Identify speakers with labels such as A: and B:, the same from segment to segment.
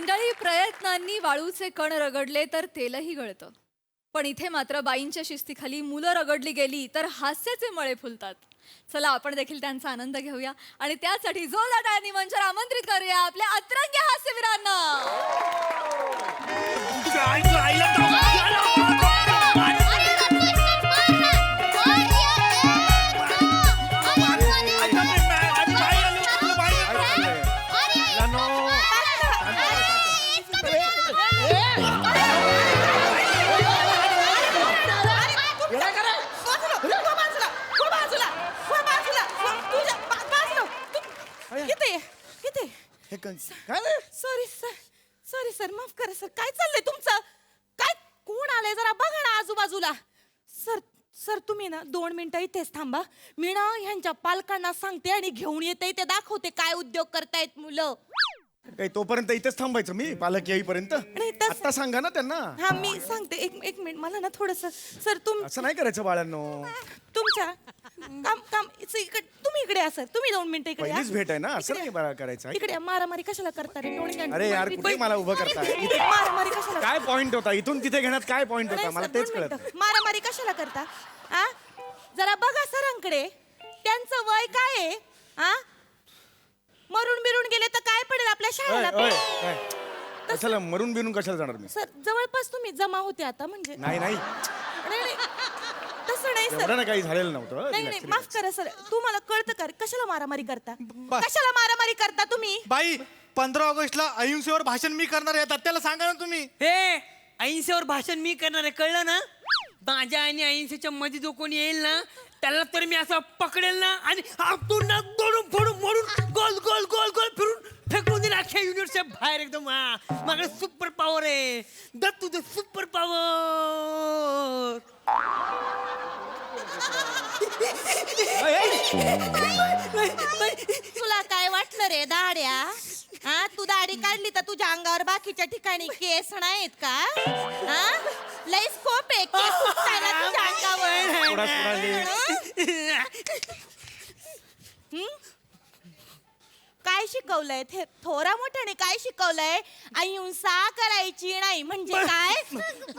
A: मंडळी, प्रयत्नांनी वाळूचे कण रगडले तर तेलही गळतं. पण इथे मात्र बाईंच्या शिस्तीखाली मुलं रगडली गेली तर हास्याचे मळे फुलतात. चला आपण देखील त्यांचा आनंद घेऊया आणि त्यासाठी जोरदार टाळ्यांनी मंचावर आमंत्रित करूया आपल्या अतरंगी हास्यवीरांना.
B: सॉरी सर, माफ करा सर. काय चाललंय तुमचं? काय कोण आलंय जरा बघा ना आजूबाजूला. सर सर तुम्ही ना 2 मिनिटं इथेच थांबा. मी ना ह्यांच्या पालकांना सांगते आणि घेऊन येते, ते दाखवते काय उद्योग करतायत मुलं.
C: काही तोपर्यंत इथेच थांबायचं मी पालक येईपर्यंत.
B: तसं-
C: आता सांगा ना त्यांना.
B: हा मी सांगते. एक मिनिट मला ना थोडस. सर
C: असं नाही करायचं बाळांनो.
B: तुमच्या तुम्ही इकडे या सर. तुम्ही 2 मिनिटं इकडे या.
C: पहिलीच भेट आहे ना, असं नाही बरं करायचं.
B: इकडे या. मारामारी कशाला करता रे टोणी?
C: अरे यार, कुठे मला उभं करताय?
B: मारामारी कशाला?
C: काय पॉइंट होता इथून तिथे घेण्यात? काय पॉइंट होता
B: नाही
C: मला
B: सर,
C: तेच
B: 2
C: कळत
B: मिनिटं.
C: नाही.
B: मारामारी कशाला करता? आ जरा बघा सरांकडे. त्यांचं वय काय आहे? आ मरून बिरून गेले तर काय पडेल आपल्या शाळेला?
C: कशाला मरून बिरून कशाला जाणार मी?
B: सर जवळपास तुम्ही जमा होते आता म्हणजे.
C: नाही नाही,
B: नाही, तसं नाही सर.
C: एवढं ना काही झालेलं नव्हतं.
B: नाही
C: Relax,
B: माफ
C: relax.
B: करा सर. तुम्हाला कळतं का कशाला मारामारी करता? कशाला मारामारी करता तुम्ही?
D: बाई 15 ऑगस्टला अहिंसेवर भाषण मी करणार आहे, त्याला सांगा ना तुम्ही.
E: हे अहिंसेवर भाषण मी करणार आहे, कळलं ना? माझ्या आणि अहिंसेच्या मध्ये जो कोणी येईल ना त्याला तर मी असं पकडेल ना आणि आतून ना दोडून फोडून मोडून गोल गोल गोल गोल फिरून फेकून देईल अख्ख्या युनिव्हर्सच्या बाहेर. एकदम माझ्याकडे सुपर पॉवर आहे. Dattu the super power.
B: तुला काय वाटलं रे दाड्या? हा तू दाढी काढली तर तुझ्या अंगावर बाकीच्या ठिकाणी केस नाहीत का? हा लय स्कोप आहे केस सुटायला तुझ्या अंगावर.
C: थोडा थोडा हे.
B: हं? काय शिकवलंय थोरा मोठ्याने? काय शिकवलंय? अहिंसा करायची नाही म्हणजे काय?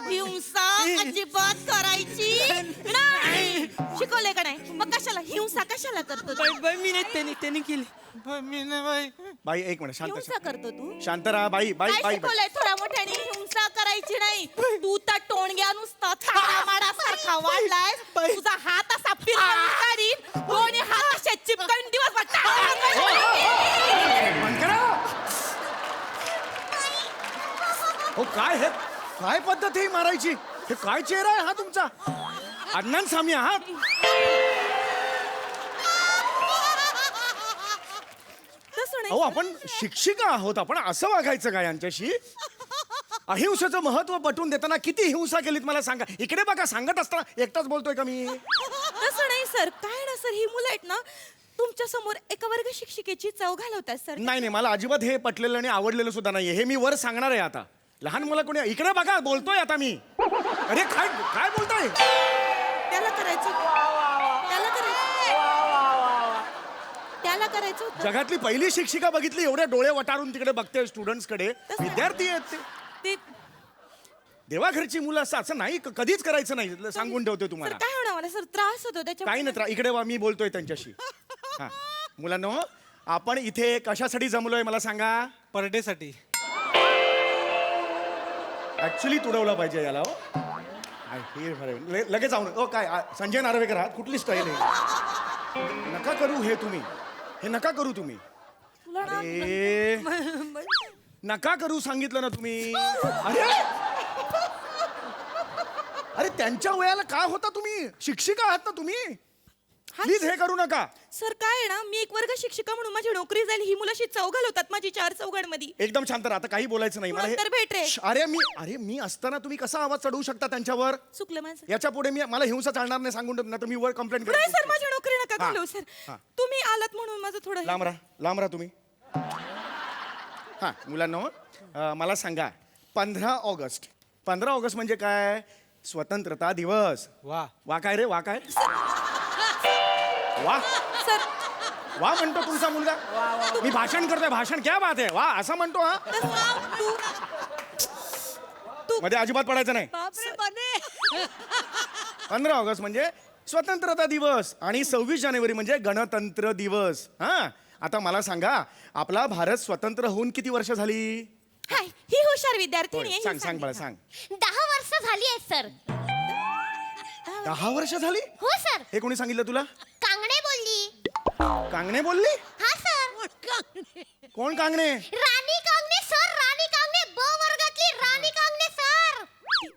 B: हिंसा अजिबात करायची नाही शिकवलंय का नाही? मग कशाला हिंसा कशाला करतो तू?
E: मी नाही त्याने केली.
D: मी नाही बाई.
C: बाई एक मिनिट शांत
B: हिंसा करतो तू?
C: शांत राहा. बाई बाई
B: काय
C: बाई बाई.
B: शिकवलंय थोडा मोठ्याने? हिंसा करायची नाही. तू तर टोणग्या नुसता माडासारखा वाढलाय. तुझा हात असा फिरवून काढीन. दोन्ही हात असे चिपकून दिवस
C: बंद करा. हो काय हे? काय पद्धत आहे मारायची? हे काय चेहरा आहे हा तुमचा? अण्णान सामी आहात?
B: तसं
C: अहो
B: नाही.
C: आपण शिक्षिका आहोत, आपण असं वागायचं का यांच्याशी? अहिंसेचं महत्व पटवून देताना किती हिंसा केलीत मला सांगा. इकडे बघा, सांगत असताना एकटाच बोलतोय का मी?
B: तसं नाही सर. काय ना सर, ही मुलं आहेत ना तुमच्या समोर एका वर्ग शिक्षिकेची चव घालवतात सर.
C: नाही नाही, मला अजिबात हे पटलेलं आणि आवडलेलं सुद्धा नाहीये. हे मी वर सांगणार आहे आता. लहान मुलं कोणी इकडे बघा, बोलतोय आता मी. अरे काय काय बोलताय?
B: त्याला करायचं त्याला करायचं होतं.
C: जगातली पहिली शिक्षिका बघितली, एवढे डोळे वटारून तिकडे बघते स्टुडंट्स कडे. विद्यार्थी आहेत ते.
B: ते
C: देवाघरची मुलं असं नाही, कधीच करायचं नाही. सांगून ठेवते
B: सर
C: तुम्हाला.
B: काय होणार मला सर? त्रास होतो त्याच्या.
C: काही नाही, इकडे वा, मी बोलतोय त्यांच्याशी. हा मुलांनो, आपण इथे कशासाठी जमलोय मला सांगा?
D: परडेसाठी.
C: ऍक्च्युली तुडवला पाहिजे याला. हो लगेच जाऊन. ओ काय संजय नार्वेकर आहात? कुठली स्टाईल आहे? नका करू हे तुम्ही. हे नका करू तुम्ही.
B: तुला ना
C: अरे नका करू सांगितलं ना तुम्ही. अरे त्यांच्या वयाला काय होता तुम्ही? शिक्षिका आहात ना तुम्ही. प्लीज हे करू नका.
B: सर काय आहे ना, मी एक वर्ग शिक्षिका म्हणून माझी नोकरी जाईल. ही मुलं अशी चव घालवतात माझी 4 चौघांमध्ये.
C: एकदम शांत राहा. आता काही बोलायचं नाही मला.
B: नंतर भेट रे.
C: अरे मी असताना तुम्ही कसा आवाज चढवू शकता त्यांच्यावर?
B: चुकलं माझं.
C: याच्या पुढे मला हिंसा चालणार नाही सांगून ना, तर मी वर कंप्लेंट
B: नाही सर,
C: करेन.
B: माझी नोकरी नका
C: हा,
B: घालवू सर.
C: हा.
B: तुम्ही आलात म्हणून माझं थोडं
C: लांब राहा तुम्ही. हा मुलांनो, मला सांगा 15 ऑगस्ट. 15 ऑगस्ट म्हणजे काय? स्वतंत्रता दिवस.
D: वा
C: वा काय रे? वा काय? वा
B: सर
C: वा म्हणतो तुमचा मुलगा. मी भाषण करतोय, भाषण क्या बात आहे, वा असं म्हणतो हा. मध्ये अजिबात पडायचं नाही.
B: बापरे बने.
C: 15 ऑगस्ट म्हणजे स्वतंत्रता दिवस आणि 26 जानेवारी म्हणजे गणतंत्र दिवस. हा, आता मला सांगा, आपला भारत स्वतंत्र होऊन किती वर्ष झाली?
B: हाय, ही हुशार विद्यार्थिनी आहे, ही
C: सांग सांग बाळा सांग.
F: 10 वर्ष झाली आहेत सर.
C: 10 वर्ष झाली?
F: हो सर.
C: हे कोणी सांगितलं तुला?
F: कांगणे बोलली.
C: कांगणे बोलली?
F: हा सर.
C: कोण कांगणे?
F: राणी कांगणे सर, राणी कांगणे, ब वर्गातली राणी कांगणे सर.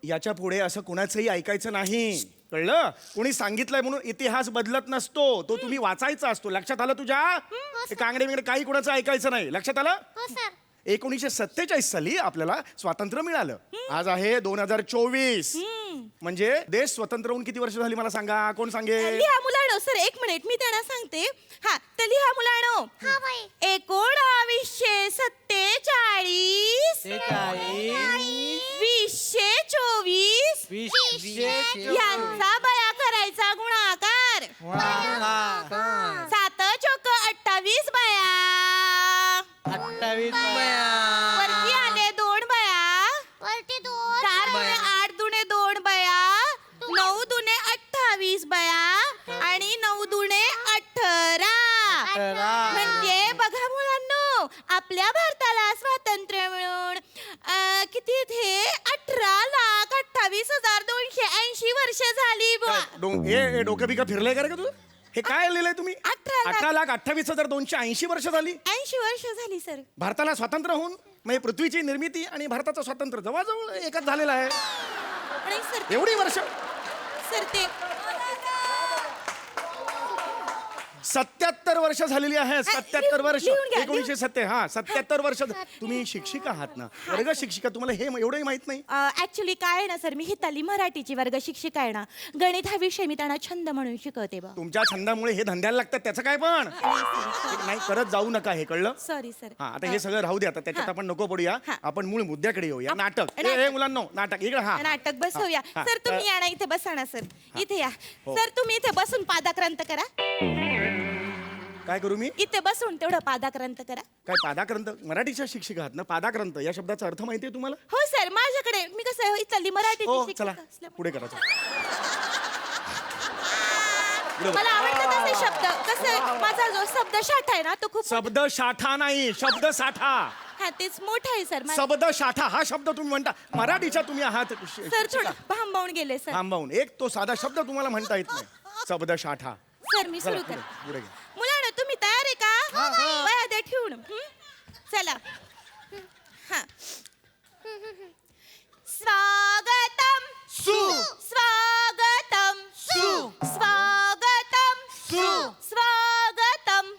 C: याच्या पुढे असं कुणाचंही ऐकायचं नाही, कळलं? कोणी सांगितलंय म्हणून इतिहास बदलत नसतो, तो तुम्ही वाचायचा असतो. लक्षात आलं तुझ्या? हे कांगडे बिंगडे काही कुणाचं ऐकायचं नाही. लक्षात आलं?
F: हो सर.
C: 1947 साली आपल्याला स्वातंत्र्य मिळालं. आज आहे 2024. म्हणजे देश स्वतंत्र होऊन किती वर्ष झाली मला सांगा, कोण सांगेल?
B: लिहा मुलांनो. सर एक मिनिट मी त्यांना सांगते. हा तर लिहा मुलांनो.
F: हा बाई.
B: 1947 2024 यांचा बया करायचा गुणाकार. 7 चोक 28 बया.
D: 28
B: वरती आले 2 बया.
F: वरती 2.
B: 4
E: बया.
B: 8 दुणे 2 बया. 9 दुणे 28 बया आणि 9 दुणे 18. म्हणजे बघा मुलांनो, आपल्या भारताला स्वातंत्र्य मिळून किती इथे 18,28,280 वर्ष झाली बुवा.
C: ए डोकं बिकं फिरलंय का रे का तू? हे काय लिहिलंय तुम्ही? 18,28,280 वर्ष झाली
B: 80 वर्ष झाली सर.
C: भारताला स्वातंत्र्य होऊन. म्हणजे पृथ्वीची निर्मिती आणि भारताचं स्वातंत्र्य जवळजवळ एकच झालेलं आहे.
B: आणि सर
C: एवढी वर्ष.
B: सर ते
C: 77 वर्ष झालेली आहे. 77 वर्ष.
B: लिहून घ्या,
C: 1970. हा 77 वर्ष. तुम्ही शिक्षिका आहात ना, वर्ग शिक्षिका, तुम्हाला हे एवढंही माहित नाही?
B: ऍक्च्युली काय आहे ना सर, मी हिताली मराठीची वर्ग शिक्षिका आहे ना. गणित हा विषय मी त्यांना छंद म्हणून शिकवते बा.
C: तुमच्या छंदामुळे हे धंद्याला लागतात, त्याचं काय पण नाही करत जाऊ नका, हे कळलं?
B: Sorry sir.
C: हा, आता हे सगळं राहू दे, आता त्याच्यात आपण नको पडूया.
B: हा.
C: आपण मूळ मुद्द्याकडे येऊया. नाटक.
B: नाटक.
C: ए मुलांनो, नाटक इकडे. हा
B: नाटक बसवूया.
C: हा,
B: सर तुम्ही
C: तर-
B: या ना, इथे बसा ना सर. इथे या
C: हो.
B: सर. तुम्ही इथे बसून पादाक्रांत करा.
C: काय करू मी?
B: इथे बसून तेवढं पादाक्रांत करा.
C: काय पादाक्रांत? मराठीच्या शिक्षिका आहात ना, पादाक्रांत या शब्दाचा अर्थ माहितीये तुम्हाला?
B: हो सर, माझ्याकडे मी कसं इथली मराठीची
C: हो
B: शिक्षिका
C: चला
B: असल्यामुळे
C: पुढे करा.
B: मला आवडतात असे शब्द. कसं माझा जो शब्द साठा आहे ना, तो खूप
C: शब्द साठा नाही, शब्द साठा.
B: हा तेच मोठा आहे सर.
C: शब्द साठा हा शब्द तुम्ही म्हणता. मराठीच्या तुम्ही आहात
B: सर थोडं भांबावून गेले सर.
C: थांबवून. एक तो साधा शब्द तुम्हाला म्हणता येत नाही. शब्द साठा.
B: सर मी
C: चला
B: सुरू
C: पुढे
B: कर.
C: पुढे घ्या.
B: मुलांनो तुम्ही तयार आहे का? वया द्या ठेवून. चला. हा. स्वागतम स्वागतम स्वागतम स्वागतम.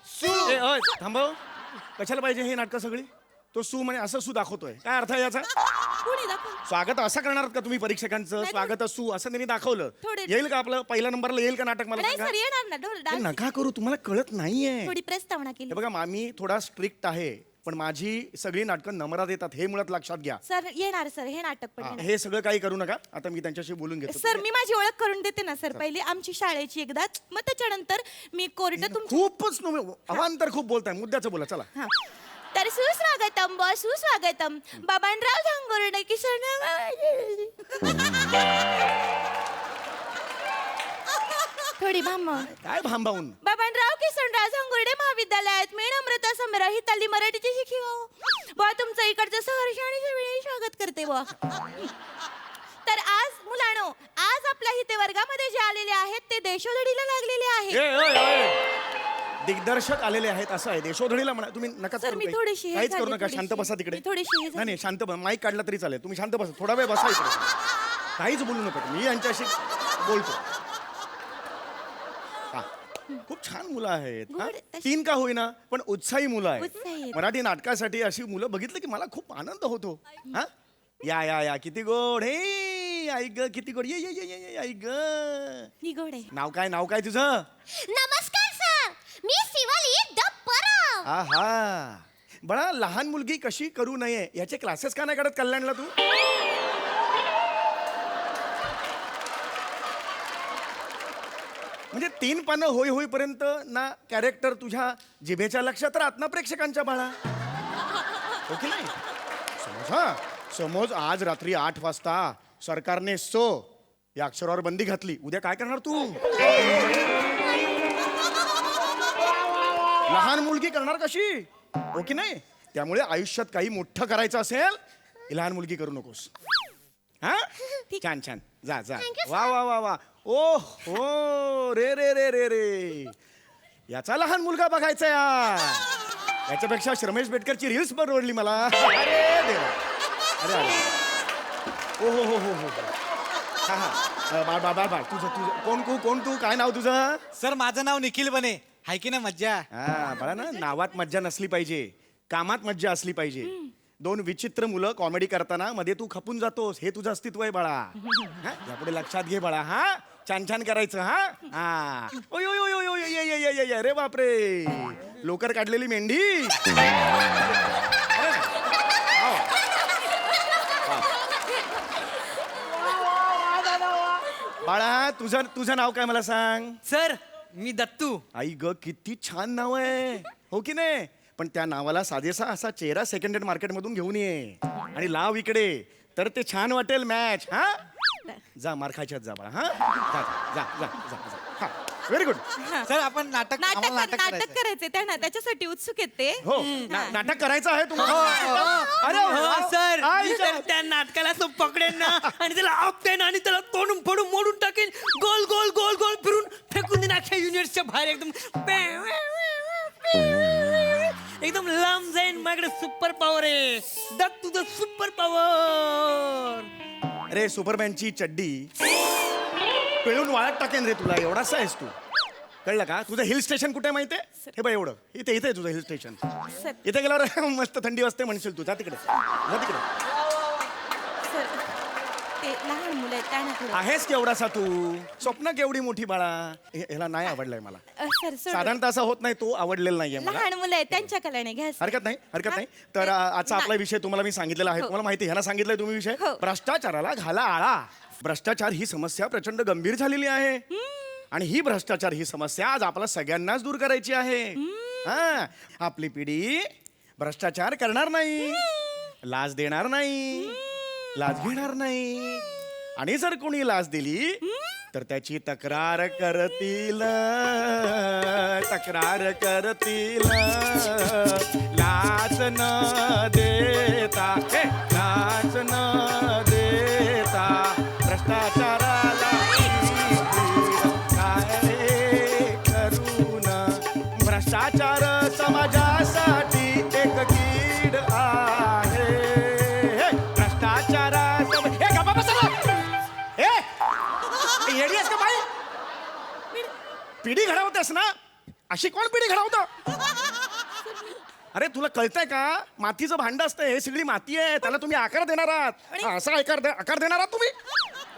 C: ए ओय, थांबव. कशाला पाहिजे हे नाटकं सगळी? तो सू म्हणे असं सू दाखवतोय, काय अर्थ आहे याचा?
B: कोणी दाखव.
C: स्वागत असं करणार आहात का तुम्ही परीक्षकांचं?
B: नाही,
C: स्वागत सू असं त्यांनी दाखवलं.
B: थोडे-
C: येईल का आपलं पहिल्या नंबरला येईल का नाटक? मला
B: नाही
C: सांगा.
B: सर येणार ना.
C: हे
B: डान्स
C: नका करू, तुम्हाला कळत नाहीये.
B: थोडी प्रस्तावना केली.
C: हे बघा मी थोडा स्ट्रिक्ट आहे, पण माझी सगळी नाटकं नम्रात येतात, हे मुळात लक्षात घ्या.
B: सर येणार सर, हे नाटक पण
C: हा,
B: येणार.
C: हे सगळं काही करू नका. आता मी त्यांच्याशी बोलून घेतो.
B: सर मी माझी ओळख करून देते ना सर. पहिले आमची शाळेची एकदाच, मग त्याच्यानंतर मी कोर्ट तुमची.
C: खूपच अवांतर खूप बोलताय, मुद्द्याचं बोला चला.
B: हा. तर सुस्वागतम ब सुस्वागतम बाबांराव झांगुर्डे किसन. थोडी भांबवून.
C: काय भांबावून?
B: बाबांराव किसनराव झांगुर्डे महाविद्यालयात मी नम्रता समरा हिताली मराठीची शिक्षिका बुवा तुमचं इकडचं सहर्ष आणि सविनय स्वागत करते बुवा. तर आज मुलांनो, आज आपल्या इथे वर्गामध्ये जे आलेले आहेत ते देशोधडीला लागलेले आहेत.
C: ए, ओय, ओय. दिग्दर्शक आलेले आहेत असं आहे. देशोधडीला म्हणा तुम्ही. नका
B: सर,
C: करू
B: मी
C: काही.
B: थोडीशी हे
C: काहीच करू
B: झाली,
C: नका. शांत
B: थोडीशी.
C: बसा तिकडे.
B: मी थोडीशी हे झाली.
C: नाही शांत बसा. माईक काढला तरी चालेल. तुम्ही शांत बसा, थोडा वेळ बसा इकडे. काहीच बोलू नका. मी यांच्याशी बोलतो. हा. खूप छान मुलं आहेत. हा?
B: गोड तशी.
C: 3 का होईना पण उत्साही मुलं
B: उत्साही
C: आहेत.
B: आहेत.
C: मराठी नाटकासाठी अशी मुलं बघितलं की मला खूप आनंद होतो. हा या या या किती गोड. हे आई ग किती गोड. ये ये ये ये ये, आई ग.
B: ही गोड आहे.
C: नाव काय तुझं?
F: नमस्कार सर, मी शिवाली दप्पराव.
C: आहा. बळा लहान मुलगी कशी करू नये याचे क्लासेस का नाही काढत कल्याणला तू? म्हणजे 3 पानं होईपर्यंत ना कॅरेक्टर तुझ्या जिभेच्या लक्षात राहत ना प्रेक्षकांच्या बाळा. हो की नाही? समज आज रात्री 8 वाजता सरकारने या अक्षरावर बंदी घातली, उद्या काय करणार तू? लहान मुलगी करणार कशी? हो की नाही? त्यामुळे आयुष्यात काही मोठं करायचं असेल, ही लहान मुलगी करू नकोस. हा, छान छान, जा जा. वा वा वा वा. ओ हो, रे रे रे रे रे, याचा लहान मुलगा बघायचा यार. याच्यापेक्षा श्रमेश बेटकरची रील्स परवडली मला. अरे देवा, अरे अरे, ओ हो हो हो हो. हा हा, बाळ बाळ बाळ बाळ, तुझं कोण तू काय नाव तुझं?
D: सर माझं नाव निखिल बने. हाय की नाही मज्जा?
C: हा बाळा ना, नावात मज्जा नसली पाहिजे, कामात मज्जा असली पाहिजे. 2 विचित्र मुलं कॉमेडी करताना मध्ये तू खपून जातोस, हे तुझं अस्तित्व आहे बाळा. हा, यापुढे लक्षात घे बाळा. हा, छान छान करायचं. हा हा. ओय ओय ओय ओय ओय, ये ये ये, अरे बापरे, लोकर काढलेली मेंढी. बाळा, तुझं नाव काय मला सांग?
E: सर मी दत्तू.
C: आई ग, किती छान नाव आहे, हो की नाही? पण त्या नावाला साजेसा असा चेहरा सेकंड हँड मार्केटमधून घेऊन ये आणि लाव इकडे, तर ते छान वाटेल मॅच. हा, जा मार खायच्यात जा बाळा. हा, जा जा जा जा जा. हा, व्हेरी गुड.
D: सर आपण नाटक
B: नाटक करायचे त्याच्यासाठी उत्सुक आहेत ते.
C: हो, नाटक करायचं आहे तुम्हाला? अरे वा.
E: सर
C: आई
E: मी तर त्या नाटकाला असं पकडेन ना आणि त्याला आपटेन आणि त्याला तोडून फोडून मोडून टाकेन, गोल गोल गोल गोल फिरून फेकून देईन अख्ख्या युनिव्हर्सच्या बाहेर. एकदम लांब जाईन. माझ्याकडे सुपर पॉवर आहे. Dattu the super power.
C: अरे, सुपरमॅनची चड्डी पिळून वाळत टाकेन रे तुला. एवढासा आहेस तू, कळलं का? तुझं हिल स्टेशन कुठे माहितीये? हे बघ एवढं, इथे आहे तुझं हिल स्टेशन. इथे गेल्यावर मस्त थंडी वाजते म्हणशील तू. जा तिकडे, जा तिकडे.
B: सर ते लहान मुलं आहेत त्यांना थोडं.
C: आहेस केवढासा तू? स्वप्न केवढी मोठी बाळा. ह्याला नाही आवडलंय मला.
B: सर सोड.
C: साधारणतः असं होत नाही, तो आवडलेला नाहीये मला.
B: लहान मुलं आहेत त्यांच्या कलाने घ्या सर.
C: हरकत नाही. तर आजचा आपला विषय तुम्हाला मी सांगितलेला आहे. तुम्हाला माहिती आहे, ह्याला सांगितलंय तुम्ही विषय,
B: हो.
C: भ्रष्टाचाराला घाला आळा. भ्रष्टाचार ही समस्या प्रचंड गंभीर झालेली आहे आणि ही भ्रष्टाचार ही समस्या आज आपल्याला सगळ्यांनाच दूर करायची आहे. हा, आपली पिढी भ्रष्टाचार करणार नाही, लाच देणार नाही, लाच घेणार नाही. आणि जर कोणी लाच दिली तर त्याची तक्रार करतील. लाच न देता, लाच न देता भ्रष्टाचाराला काय करून. भ्रष्टाचार समाजासाठी एक कीड आहे. भ्रष्टाचार येडी आहेस का बाई? पिढी घडवतेस ना, अशी कोण पिढी घडवतं? अरे तुला कळतंय का? मातीचं भांड असतं, हे सगळी माती आहे, त्याला तुम्ही आकार देणार आहात. असा आकार देणार आहात तुम्ही?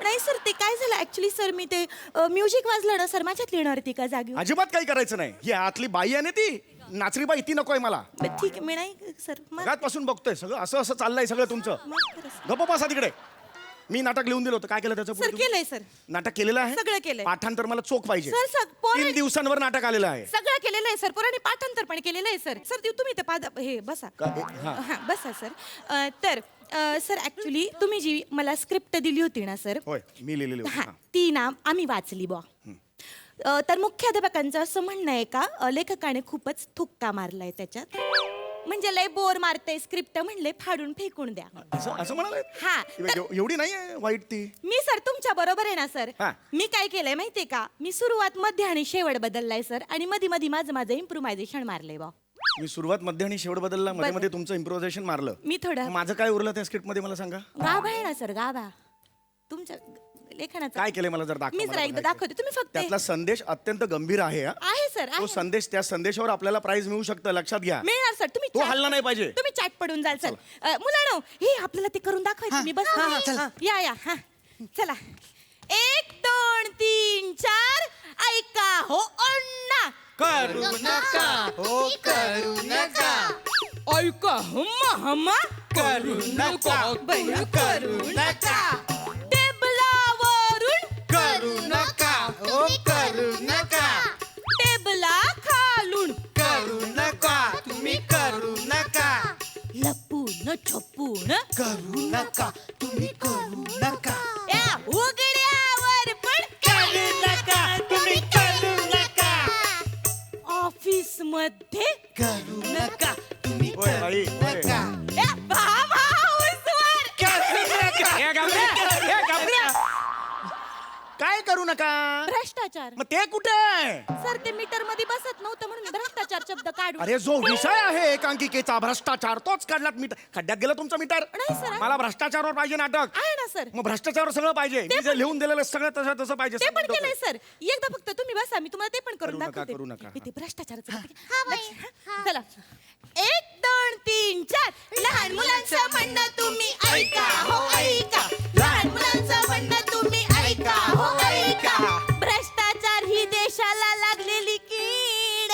B: नाही सर, ते काय झालं ऍक्च्युली सर, मी ते म्युझिक वाजलं ना सर, माझ्यात लिहिणार ती का जागी.
C: अजिबात काही करायचं नाही. ही आतली बाई आहे ना, ती नाचरी बाई, ती नकोय मला.
B: ठीक आहे, मी नाही सर.
C: पासून बघतोय सगळं असं चाललंय सगळं तुमचं. गप्प बसा तिकडे. मी नाटक लिहून दिलं होतं, काय केलं त्याचं?
B: सर केलंय सर,
C: नाटक केलेलं आहे,
B: सगळं केलंय.
C: पाठांतर मला चोख पाहिजे.
B: सर
C: 3 दिवसांवर नाटक आलेलं आहे.
B: सगळं केलेलं आहे सर, पोरांनी पाठांतर पण केलेलं आहे सर. सर तुम्ही ते हे बसा.
C: हा.
B: हा बसा सर. तर सर ऍक्च्युली तुम्ही जी मला स्क्रिप्ट दिली होती ना सर,
C: होय, मी लिहिलेली होती.
B: हा
C: हा.
B: ती ना आम्ही वाचली बुवा. तर मुख्याध्यापकांचं असं म्हणणं आहे का लेखकाने खूपच थुक्का मारलाय त्याच्यात, म्हणजे लय बोर मारते स्क्रिप्ट, म्हणले फाडून फेकून द्या.
C: असं म्हणाले?
B: हा,
C: एवढी नाही वाईट ती.
B: मी सर तुमच्या बरोबर आहे ना सर.
C: हा.
B: मी काय केलंय माहितीये का, मी सुरुवात मध्ये आणि शेवट बदललाय सर, आणि मध्ये मध्ये माझं इम्प्रुव्हायझेशन मारलंय बा.
C: मी सुरुवात मध्ये आणि शेवट बदलला, मध्ये मध्ये तुमचं इम्प्रोव्हायझेशन मारलं.
B: मी थोडं
C: माझं काय उरलं त्या स्क्रिप्ट मध्ये मला सांगा.
B: गाभा आहे ना सर, गाभा तुमच्या लेखनाचा.
C: काय केलं मला जर
B: मी जरा एकदा दाखवते, तुम्ही फक्त
C: त्यातला संदेश अत्यंत गंभीर आहे. हा.
B: आहे सर,
C: तो
B: आहे.
C: संदेश, त्या संदेशावर आपल्याला प्राइज मिळू शकतं, लक्षात घ्या.
B: मिळणार सर. तुम्ही
C: तो
B: chat-
C: हल्ला नाही पाहिजे.
B: तुम्ही चॅट पडून जाल सर. मुलांनो, हे आपल्याला ते करून दाखवायचं. मी बस या हा चला. 1 2 3 4 ऐका हो अण्णा.
D: करू नका, हो करू नका,
B: ऐका हम्मा
D: करू नका, करू नका,
B: टेबलावरून
D: करू नका, हो करू नका.
B: न छपून
D: करू नका तुम्ही करू नका
B: या उघड्यावर पण
E: करू नका तुम्ही करू नका
B: ऑफिस मध्ये
D: करू नका तुम्ही
C: होय, बाई,
D: करू
C: होय.
D: नका
B: या भावा हाऊसवर
C: ए, घाबऱ्या. काय करू नका
B: भ्रष्टाचार
C: मग ते कुठे आहे?
B: सर ते मीटर मध्ये बसत नव्हतं म्हणून भ्रष्टाचार शब्द काढू
C: अरे जो विषय आहे एकांकिकेचा भ्रष्टाचार तोच काढलात मीटर खड्ड्यात गेलं तुमचं मीटर
B: नाही, सर.
C: मला भ्रष्टाचारावर पाहिजे नाटक
B: आहे ना सर
C: मग भ्रष्टाचारावर सगळं पाहिजे मी जे लिहून दिलेलं सगळं तसं तसं पाहिजे
B: ते पण
C: सगळं
B: केलंय सर एकदा फक्त तुम्ही बसा मी तुम्हाला ते पण करून
C: करू नका,
B: दाखवते
C: करू नका.
B: हे ते भ्रष्टाचाराचं
C: हा.
B: बघते.
F: हा, बाई,
B: लक्ष-
F: हा.
B: चला 1 2 3 4 लहान मुलांचं म्हणणं तुम्ही ऐका हो ऐका लहान मुलांचं म्हणणं तुम्ही ऐका हो ऐका भ्रष्टाचार ही देशाला लागलेली कीड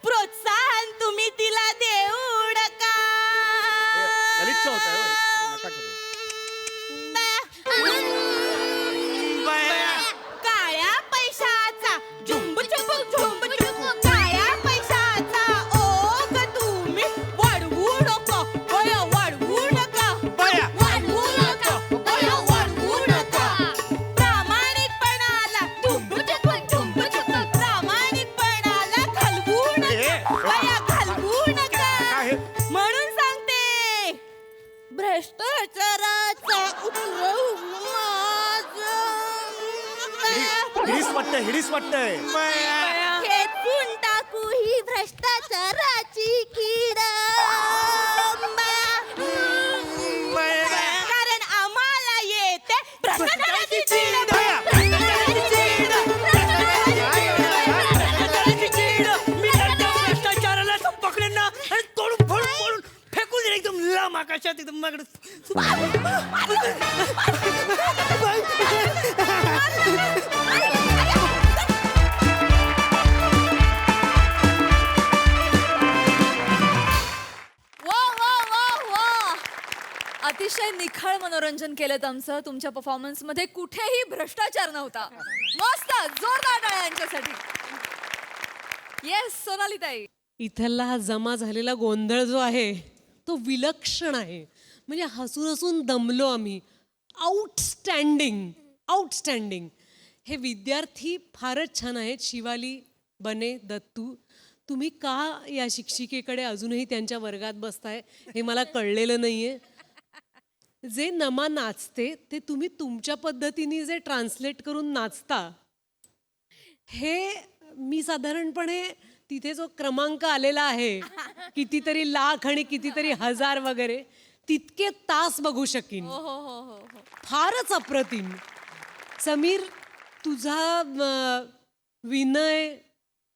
B: प्रोत्साहन तुम्ही तिला देऊ नका
C: गलिच्छ होत आहे नका करू
B: काळ्या पैशाचा झुंब झुंब काळ्या पैशाचा ओघ तुम्ही वाढवू नका होय वाढवू नका वाढवू नका होय वाढवू नका प्रामाणिकपणाला प्रामाणिकपणाला घालवू नका होय घालवू नका
C: काय हे?
B: म्हणून सांगते भ्रष्टाचाराचा उपद्रव
C: हिडीस वाटतंय
B: खेचून टाकू ही भ्रष्टाचाराची कीड कारण आम्हाला येते भ्रष्टाचाराची चीड.
E: मी त्या भ्रष्टाचाराला असं पकडेन ना आणि तोडून फोडून फोडून फेकून देईन एकदम लांब आकाशात एकदम माकडे
A: वा वा वा वा अतिशय निखळ मनोरंजन केलं आमचं तुमच्या परफॉर्मन्स मध्ये कुठेही भ्रष्टाचार नव्हता मस्त जोरदार टाळ्या यांच्यासाठी येस सोनाली ताई
G: इथला हा जमा झालेला गोंधळ जो आहे तो विलक्षण आहे म्हणजे हसून हसून दमलो आम्ही आउटस्टँडिंग आउटस्टँडिंग हे विद्यार्थी फारच छान आहेत शिवाली बने दत्तू तुम्ही का या शिक्षिकेकडे अजूनही त्यांच्या वर्गात बसताय हे मला कळलेलं नाहीये जे नमा नाचते ते तुम्ही तुमच्या पद्धतीने जे ट्रान्सलेट करून नाचता हे मी साधारणपणे तिथे जो क्रमांक आलेला आहे कितीतरी लाख आणि कितीतरी हजार वगैरे तितके तास बघू शकीन
A: हो हो हो हो हो
G: फारच अप्रतिम समीर तुझा विनय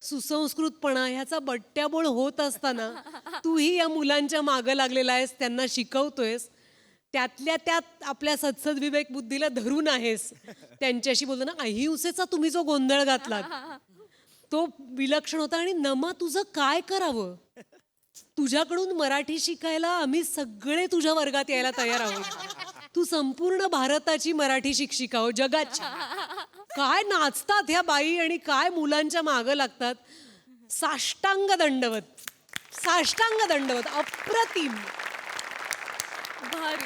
G: सुसंस्कृतपणा ह्याचा बट्ट्याबोळ होत असताना तूही या मुलांच्या मागं लागलेला आहेस त्यांना शिकवतोयस त्यातल्या त्यात आपल्या सदसद विवेक बुद्धीला धरून आहेस त्यांच्याशी बोलताना अहिंसेचा तुम्ही जो गोंधळ घातलात तो विलक्षण होता आणि नमा तुझं काय करावं तुझ्याकडून मराठी शिकायला आम्ही सगळे तुझ्या वर्गात यायला तयार आहोत तू संपूर्ण भारताची मराठी शिक्षिका हो जगाची काय नाचतात ह्या बाई आणि काय मुलांच्या मागं लागतात साष्टांग दंडवत अप्रतिम
A: भारी